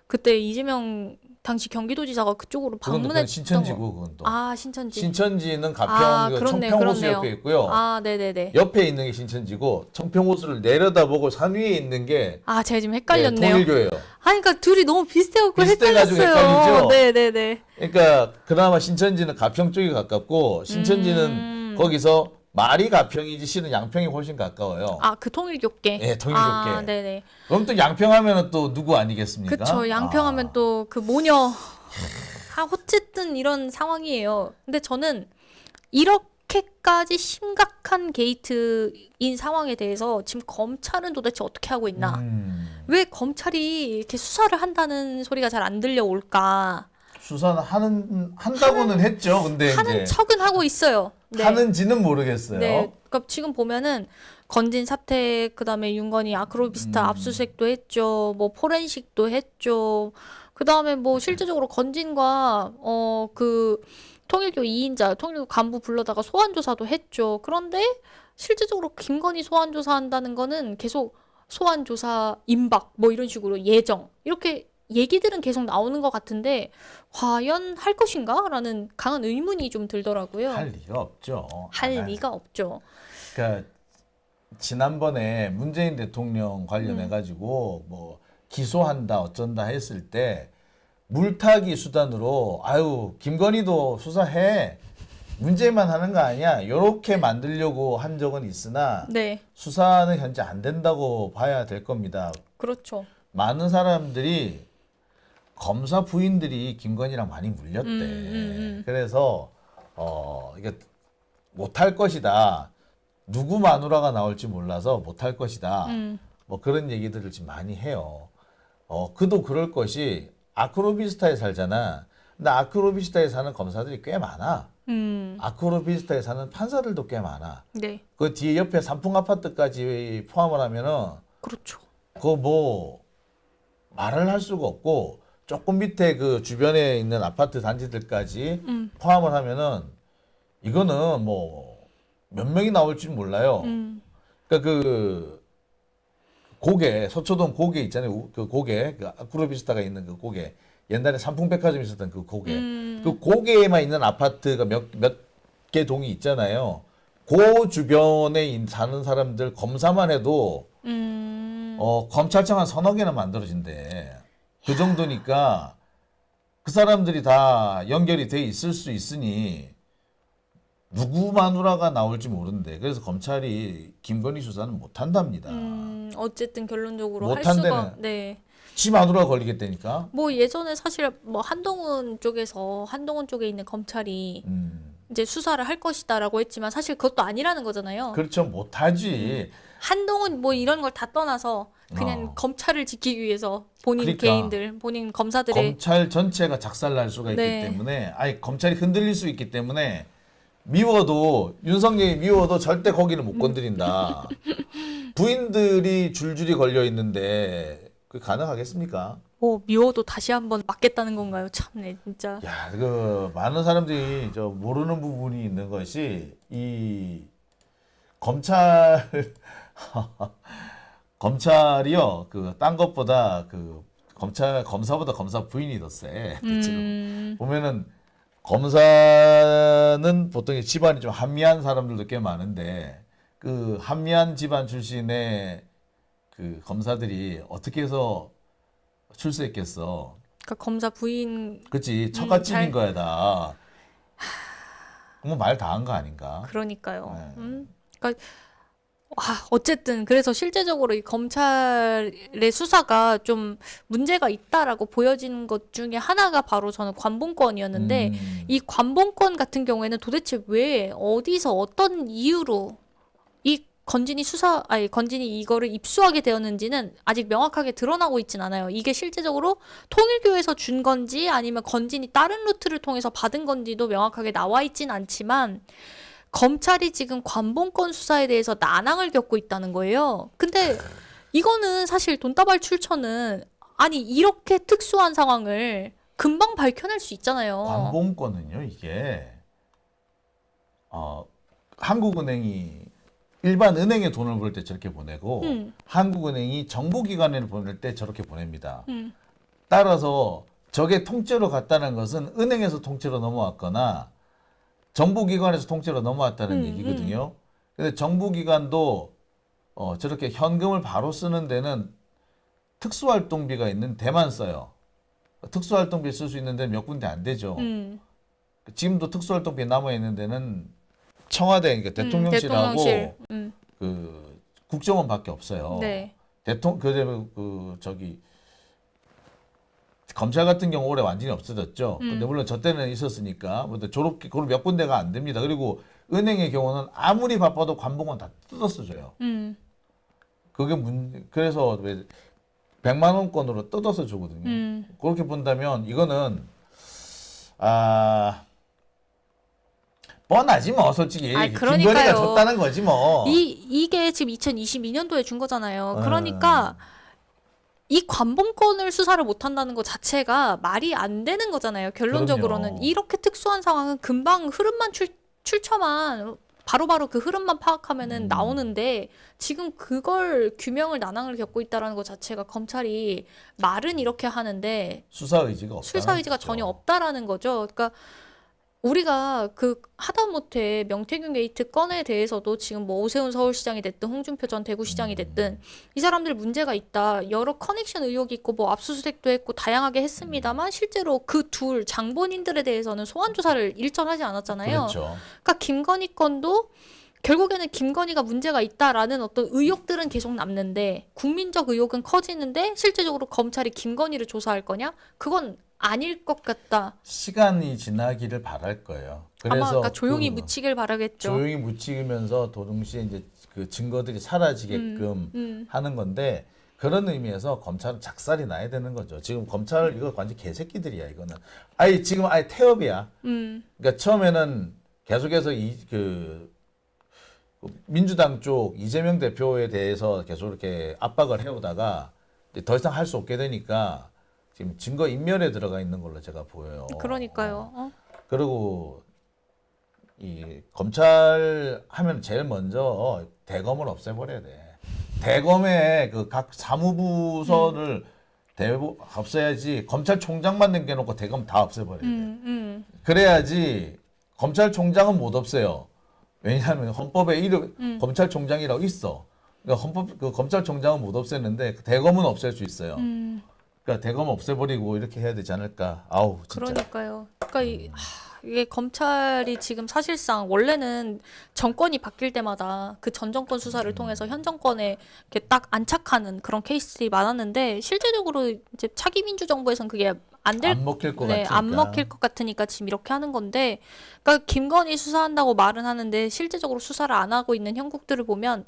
그때 이재명 당시 경기도지사가 그쪽으로 그건 방문했던 신천지고 그건 또. 신천지. 신천지는 가평 그렇네요. 청평호수 옆에 있고요. 네네네. 옆에 있는 게 신천지고 청평호수를 내려다보고 산 위에 있는 게 제가 지금 헷갈렸네요. 통일교예요. 그러니까 둘이 너무 비슷해갖고 비슷해가지고 헷갈렸어요. 헷갈리죠? 네네네. 그러니까 그나마 신천지는 가평 쪽이 가깝고 신천지는 거기서 말이 가평이지 실은 양평이 훨씬 가까워요. 그 통일교계. 예, 통일교계. 네네. 그럼 또 양평하면은 또 누구 아니겠습니까? 그쵸. 양평하면 또 그 모녀. 어쨌든 이런 상황이에요. 근데 저는 이렇게까지 심각한 게이트인 상황에 대해서 지금 검찰은 도대체 어떻게 하고 있나? 왜 검찰이 이렇게 수사를 한다는 소리가 잘 안 들려올까? 수사는 한다고는 했죠. 근데 하는 이제 척은 하고 있어요. 네. 하는지는 모르겠어요. 네. 그러니까 지금 보면은 건진 사태, 그다음에 윤건희 아크로비스타 압수수색도 했죠. 뭐 포렌식도 했죠. 그다음에 뭐 실제적으로 건진과 그 통일교 2인자, 통일교 간부 불러다가 소환 조사도 했죠. 그런데 실제적으로 김건희 소환 조사한다는 거는 계속 소환 조사 임박 뭐 이런 식으로 예정 이렇게 얘기들은 계속 나오는 것 같은데 과연 할 것인가라는 강한 의문이 좀 들더라고요. 할 리가 없죠. 할 리가 없죠. 그러니까 지난번에 문재인 대통령 관련해 가지고 뭐 기소한다 어쩐다 했을 때 물타기 수단으로 김건희도 수사해 문제만 하는 거 아니야 이렇게 만들려고 한 적은 있으나 네. 수사는 현재 안 된다고 봐야 될 겁니다. 그렇죠. 많은 사람들이 검사 부인들이 김건희랑 많이 물렸대. 그래서 이게 못할 것이다. 누구 마누라가 나올지 몰라서 못할 것이다. 뭐 그런 얘기들을 지금 많이 해요. 그도 그럴 것이 아크로비스타에 살잖아. 근데 아크로비스타에 사는 검사들이 꽤 많아. 아크로비스타에 사는 판사들도 꽤 많아. 네. 그 뒤에 옆에 삼풍 아파트까지 포함을 하면은 그렇죠. 그거 뭐 말을 할 수가 없고 조금 밑에 그 주변에 있는 아파트 단지들까지 포함을 하면은 이거는 뭐 몇 명이 나올지 몰라요. 그러니까 고개, 서초동 고개 있잖아요. 그 고개, 그 아크로비스타가 있는 그 고개. 옛날에 삼풍백화점 있었던 그 고개. 그 고개에만 있는 아파트가 몇 개 동이 있잖아요. 그 주변에 사는 사람들 검사만 해도 검찰청 한 서너 개나 만들어진대. 그 정도니까 그 사람들이 다 연결이 돼 있을 수 있으니 누구 마누라가 나올지 모르는데 그래서 검찰이 김건희 수사는 못 한답니다. 어쨌든 결론적으로 못 할 수가 한다는. 네. 지 마누라가 걸리겠다니까. 뭐 예전에 사실 뭐 한동훈 쪽에 있는 검찰이 이제 수사를 할 것이다라고 했지만 사실 그것도 아니라는 거잖아요. 그렇죠. 못 하지. 한동훈 뭐 이런 걸 다 떠나서 그냥 검찰을 지키기 위해서 본인 그러니까. 개인들, 본인 검사들의 검찰 전체가 작살날 수가 있기 네. 때문에 아니 검찰이 흔들릴 수 있기 때문에 미워도 윤석열이 미워도 절대 거기는 못 건드린다. 부인들이 줄줄이 걸려 있는데 그게 가능하겠습니까? 뭐 미워도 다시 한번 맞겠다는 건가요? 참네 진짜. 야, 그 많은 사람들이 저 모르는 부분이 있는 것이 이 검찰 검찰이요 그 딴 것보다 그 검사보다 검사 부인이 더 세. 지금 보면은 검사는 보통 집안이 좀 한미한 사람들도 꽤 많은데 그 한미한 집안 출신의 그 검사들이 어떻게 해서 출세했겠어? 그러니까 검사 부인 그치 처갓집인 잘- 거야 다. 그러면 말 다 한 거 아닌가? 그러니까요. 네. 그러니까 어쨌든 그래서 실제적으로 이 검찰의 수사가 좀 문제가 있다라고 보여지는 것 중에 하나가 바로 저는 관봉권이었는데 이 관봉권 같은 경우에는 도대체 왜 어디서 어떤 이유로 이 건진이 이거를 입수하게 되었는지는 아직 명확하게 드러나고 있진 않아요. 이게 실제적으로 통일교에서 준 건지 아니면 건진이 다른 루트를 통해서 받은 건지도 명확하게 나와 있진 않지만 검찰이 지금 관봉권 수사에 대해서 난항을 겪고 있다는 거예요. 근데 이거는 사실 돈다발 출처는 아니 이렇게 특수한 상황을 금방 밝혀낼 수 있잖아요. 관봉권은요 이게 한국은행이 일반 은행에 돈을 보낼 때 저렇게 보내고 한국은행이 정부기관에 보낼 때 저렇게 보냅니다. 따라서 저게 통째로 갔다는 것은 은행에서 통째로 넘어왔거나 정부기관에서 통째로 넘어왔다는 얘기거든요. 근데 정부기관도 저렇게 현금을 바로 쓰는 데는 특수활동비가 있는 데만 써요. 특수활동비 쓸 수 있는 데는 몇 군데 안 되죠. 지금도 특수활동비 남아있는 데는 청와대, 그러니까 대통령실하고 대통령실. 그 국정원밖에 없어요. 네. 검찰 같은 경우 올해 완전히 없어졌죠. 근데 물론 저 때는 있었으니까. 근데 저렇게 그런 몇 군데가 안 됩니다. 그리고 은행의 경우는 아무리 바빠도 관봉은 다 뜯어서 줘요. 그게 그래서 왜 100만 원권으로 뜯어서 주거든요. 그렇게 본다면 이거는 뻔하지 뭐 솔직히 그러니까요. 김건희가 줬다는 거지 뭐. 이게 지금 2022년도에 준 거잖아요. 그러니까 이 관봉권을 수사를 못 한다는 것 자체가 말이 안 되는 거잖아요. 결론적으로는 그럼요. 이렇게 특수한 상황은 금방 흐름만 출처만 바로바로 그 흐름만 파악하면은 나오는데 지금 그걸 규명을 난항을 겪고 있다라는 것 자체가 검찰이 말은 이렇게 하는데 수사 의지가 없다. 수사 의지가 전혀 없다라는 거죠. 그러니까 우리가 그 하다못해 명태균 게이트 건에 대해서도 지금 뭐 오세훈 서울시장이 됐든 홍준표 전 대구시장이 됐든 이 사람들 문제가 있다. 여러 커넥션 의혹이 있고 뭐 압수수색도 했고 다양하게 했습니다만 실제로 그 둘 장본인들에 대해서는 소환 조사를 일전하지 않았잖아요. 그렇죠. 그러니까 김건희 건도 결국에는 김건희가 문제가 있다라는 어떤 의혹들은 계속 남는데 국민적 의혹은 커지는데 실제적으로 검찰이 김건희를 조사할 거냐? 그건 아닐 것 같다. 시간이 지나기를 바랄 거예요. 그래서 아마 그러니까 조용히 묻히길 바라겠죠. 조용히 묻히면서 동시에 이제 그 증거들이 사라지게끔 하는 건데 그런 의미에서 검찰은 작살이 나야 되는 거죠. 지금 검찰 이거 완전 개새끼들이야 이거는. 지금 아예 태업이야. 그러니까 처음에는 계속해서 민주당 쪽 이재명 대표에 대해서 계속 이렇게 압박을 해오다가 이제 더 이상 할 수 없게 되니까 지금 증거 인멸에 들어가 있는 걸로 제가 보여요. 그러니까요. 그리고 이 검찰 하면 제일 먼저 대검을 없애버려야 돼. 대검의 그 각 사무부서를 없애야지. 검찰총장만 남겨놓고 대검 다 없애버려야 돼. 그래야지. 검찰총장은 못 없애요. 왜냐하면 헌법에 검찰총장이라고 있어. 그러니까 검찰총장은 못 없애는데 대검은 없앨 수 있어요. 그러니까 대검 없애버리고 이렇게 해야 되지 않을까. 아우 진짜. 그러니까요. 그러니까 이게 검찰이 지금 사실상 원래는 정권이 바뀔 때마다 그 전 정권 수사를 통해서 현 정권에 이렇게 딱 안착하는 그런 케이스들이 많았는데 실제적으로 이제 차기 민주 정부에선 그게 안 먹힐 것 네, 같으니까. 안 먹힐 것 같으니까 지금 이렇게 하는 건데, 그러니까 김건희 수사한다고 말은 하는데 실제적으로 수사를 안 하고 있는 형국들을 보면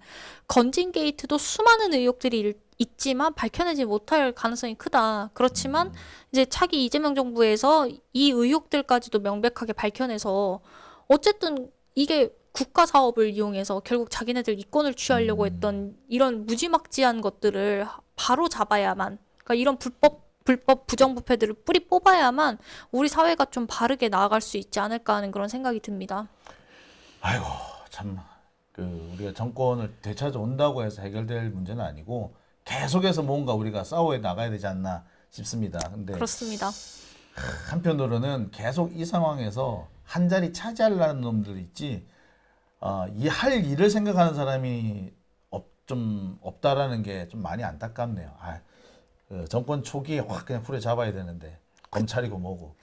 건진 게이트도 수많은 의혹들이 있지만 밝혀내지 못할 가능성이 크다. 그렇지만 이제 차기 이재명 정부에서 이 의혹들까지도 명백하게 밝혀내서 어쨌든 이게 국가 사업을 이용해서 결국 자기네들 이권을 취하려고 했던 이런 무지막지한 것들을 바로 잡아야만, 그러니까 이런 불법 부정부패들을 뿌리 뽑아야만 우리 사회가 좀 바르게 나아갈 수 있지 않을까 하는 그런 생각이 듭니다. 아이고 참 우리가 정권을 되찾아온다고 해서 해결될 문제는 아니고 계속해서 뭔가 우리가 싸워 나가야 되지 않나 싶습니다. 근데 그렇습니다. 한편으로는 계속 이 상황에서 한 자리 차지하려는 놈들 있지, 이 할 일을 생각하는 사람이 좀 없다라는 게 좀 많이 안타깝네요. 정권 초기에 확 그냥 풀에 잡아야 되는데 검찰이고 뭐고.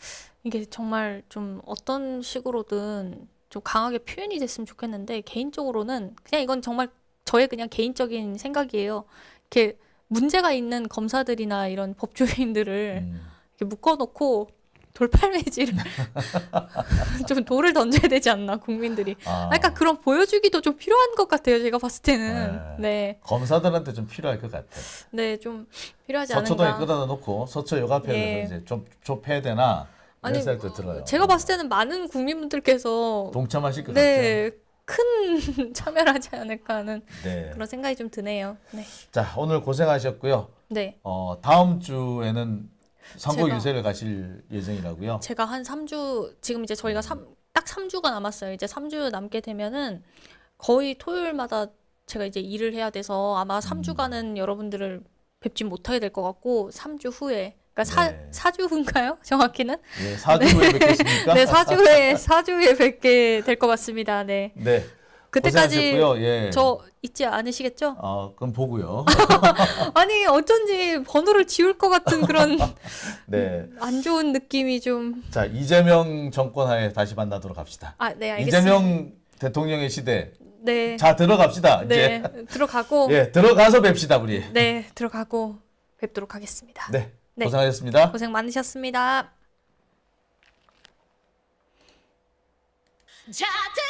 이게 정말 좀 어떤 식으로든 좀 강하게 표현이 됐으면 좋겠는데 개인적으로는 그냥 이건 정말 저의 그냥 개인적인 생각이에요. 이렇게 문제가 있는 검사들이나 이런 법조인들을 이렇게 묶어놓고 돌팔매질을 좀 돌을 던져야 되지 않나 국민들이. 그러니까 그런 보여주기도 좀 필요한 것 같아요. 제가 봤을 때는. 네. 검사들한테 좀 필요할 것 같아. 네, 좀 필요하지 서초동에 않은가. 끌어다 놓고 서초 요가편에서 예. 이제 좀 좁혀야 되나 이런 아니, 생각도 들어요. 제가 봤을 때는 많은 국민분들께서 동참하실 것 네, 큰 참여를 하지 않을까 하는 같아요. 네. 그런 생각이 좀 드네요. 네. 자, 오늘 고생하셨고요. 네. 다음 주에는 선거 제가- 유세를 가실 예정이라고요. 제가 한 3주, 지금 이제 저희가 딱 3주가 남았어요. 이제 3주 남게 되면은 거의 토요일마다 제가 이제 일을 해야 돼서 아마 3주간은 여러분들을 뵙지 못하게 될 것 같고 3주 후에, 그러니까 네. 4주 후인가요? 정확히는? 예, 4주 후에 뵙겠습니까? 네, 4주에 뵙게 될 것 같습니다. 네. 네. 그때까지 고생하셨고요. 예. 저 잊지 않으시겠죠? 그럼 보고요. 아니, 어쩐지 번호를 지울 것 같은 그런 네. 안 좋은 느낌이 좀. 자, 이재명 정권 하에 다시 만나도록 합시다. 네, 알겠습니다. 이재명 대통령의 시대. 네. 자, 들어갑시다. 네, 이제. 들어가고. 예, 들어가서 뵙시다, 우리. 네, 들어가고 뵙도록 하겠습니다. 네. 네. 고생하셨습니다. 고생 많으셨습니다. 자들